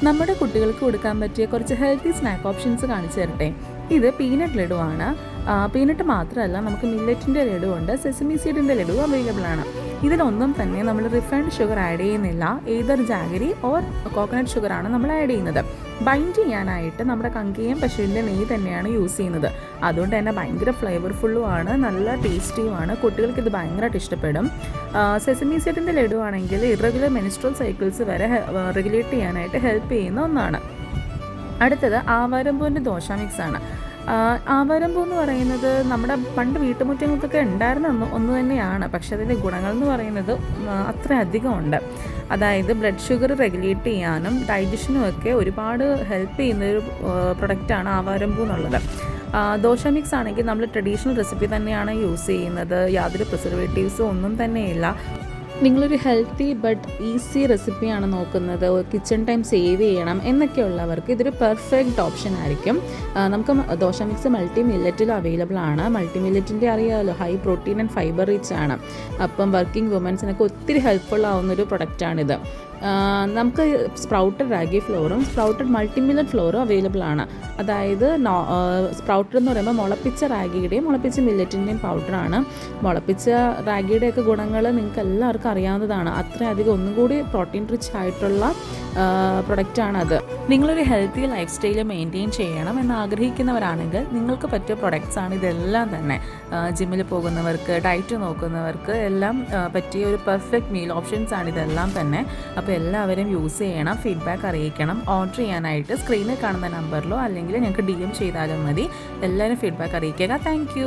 നമ്മുടെ കുട്ടികൾക്ക് കൊടുക്കാൻ പറ്റിയ കുറച്ച് ഹെൽത്തി സ്നാക്ക് ഓപ്ഷൻസ് കാണിച്ചു തരട്ടെ. ഇത് പീനട്ട് ലഡു ആണ്. പീനട്ട് മാത്രമല്ല, നമുക്ക് മില്ലറ്റിൻ്റെ ലഡു ഉണ്ട്, സെസമി സീഡിൻ്റെ ലഡു അവൈലബിൾ ആണ്. ഇതിലൊന്നും തന്നെ നമ്മൾ റിഫൈൻഡ് ഷുഗർ ആഡ് ചെയ്യുന്നില്ല. ഏതർ ജാഗരി ഓർ കോക്കനട്ട് ഷുഗറാണ് നമ്മൾ ആഡ് ചെയ്യുന്നത്. ബൈൻഡ് ചെയ്യാനായിട്ട് നമ്മുടെ കങ്കയും പശുവിൻ്റെ നെയ്യ് തന്നെയാണ് യൂസ് ചെയ്യുന്നത്. അതുകൊണ്ട് തന്നെ ഭയങ്കര ഫ്ലേവർഫുള്ളുമാണ്, നല്ല ടേസ്റ്റിയുമാണ്. കുട്ടികൾക്ക് ഇത് ഭയങ്കരമായിട്ട് ഇഷ്ടപ്പെടും. സെസമി സീഡിൻ്റെ ലഡു ആണെങ്കിൽ ഇറഗുലർ മെൻസ്ട്രൽ സൈക്കിൾസ് വരെ റെഗുലേറ്റ് ചെയ്യാനായിട്ട് ഹെൽപ്പ് ചെയ്യുന്ന ഒന്നാണ്. അടുത്തത് ആവാരമ്പൂവിൻ്റെ ദോശ മിക്സ് ആണ്. ആവാരമ്പൂ എന്ന് പറയുന്നത് നമ്മുടെ പണ്ട് വീട്ടുമുറ്റങ്ങൾക്കൊക്കെ ഉണ്ടായിരുന്ന ഒന്ന് തന്നെയാണ്. പക്ഷെ അതിൻ്റെ ഗുണങ്ങൾ എന്ന് പറയുന്നത് അത്ര അധികം ഉണ്ട്. അതായത് ബ്ലഡ് ഷുഗർ റെഗുലേറ്റ് ചെയ്യാനും ഡൈജഷനും ഒക്കെ ഒരുപാട് ഹെൽപ്പ് ചെയ്യുന്നൊരു പ്രൊഡക്റ്റാണ് ആവാരമ്പൂ എന്നുള്ളത്. ദോശ മിക്സ് ആണെങ്കിൽ നമ്മൾ ട്രഡീഷണൽ റെസിപ്പി തന്നെയാണ് യൂസ് ചെയ്യുന്നത്. യാതൊരു പ്രിസർവേറ്റീവ്സും ഒന്നും തന്നെയില്ല. നിങ്ങളൊരു ഹെൽത്തി ബട്ട് ഈസി റെസിപ്പിയാണ് നോക്കുന്നത്, കിച്ചൺ ടൈം സേവ് ചെയ്യണം എന്നൊക്കെയുള്ളവർക്ക് ഇതൊരു പെർഫെക്റ്റ് ഓപ്ഷൻ ആയിരിക്കും. നമുക്ക് ദോശ മിക്സ് മൾട്ടി മില്ലറ്റിൽ അവൈലബിൾ ആണ്. മൾട്ടി മില്ലറ്റിൻ്റെ അറിയാമല്ലോ, high protein and fibre rich ആണ്. അപ്പം വർക്കിംഗ് വുമൻസിനൊക്കെ ഒത്തിരി ഹെൽപ്ഫുൾ ആവുന്നൊരു പ്രൊഡക്റ്റാണിത്. നമുക്ക് സ്പ്രൗട്ടഡ് റാഗി ഫ്ലോറും സ്പ്രൗട്ടഡ് മൾട്ടി മില്ലറ്റ് ഫ്ലോറും അവൈലബിൾ ആണ്. അതായത് സ്പ്രൗട്ടഡ് എന്ന് പറയുമ്പോൾ മുളപ്പിച്ച റാഗിയുടെയും മുളപ്പിച്ച മില്ലറ്റിൻ്റെയും പൗഡറാണ്. മുളപ്പിച്ച റാഗിയുടെയൊക്കെ ഗുണങ്ങൾ നിങ്ങൾക്ക് എല്ലാവർക്കും അറിയാവുന്നതാണ്. അത്രയധികം ഒന്നും കൂടി പ്രോട്ടീൻ റിച്ച് ആയിട്ടുള്ള പ്രൊഡക്റ്റാണത്. നിങ്ങളൊരു ഹെൽത്തി ലൈഫ് സ്റ്റൈൽ മെയിൻറ്റെയിൻ ചെയ്യണം എന്ന് ആഗ്രഹിക്കുന്നവരാണെങ്കിൽ നിങ്ങൾക്ക് പറ്റിയ പ്രൊഡക്ട്സാണ് ഇതെല്ലാം തന്നെ. ജിമ്മിൽ പോകുന്നവർക്ക്, ഡയറ്റ് നോക്കുന്നവർക്ക് എല്ലാം പറ്റിയ ഒരു പെർഫെക്റ്റ് മീൽ ഓപ്ഷൻസാണ് ഇതെല്ലാം തന്നെ. അപ്പോൾ എല്ലാവരും യൂസ് ചെയ്യണം, ഫീഡ്ബാക്ക് അറിയിക്കണം. ഓർഡർ ചെയ്യാനായിട്ട് സ്ക്രീനിൽ കാണുന്ന നമ്പറിലോ അല്ലെങ്കിൽ ഞങ്ങൾക്ക് DM ചെയ്താലും മതി. എല്ലാവരും ഫീഡ്ബാക്ക് അറിയിക്കുക. താങ്ക്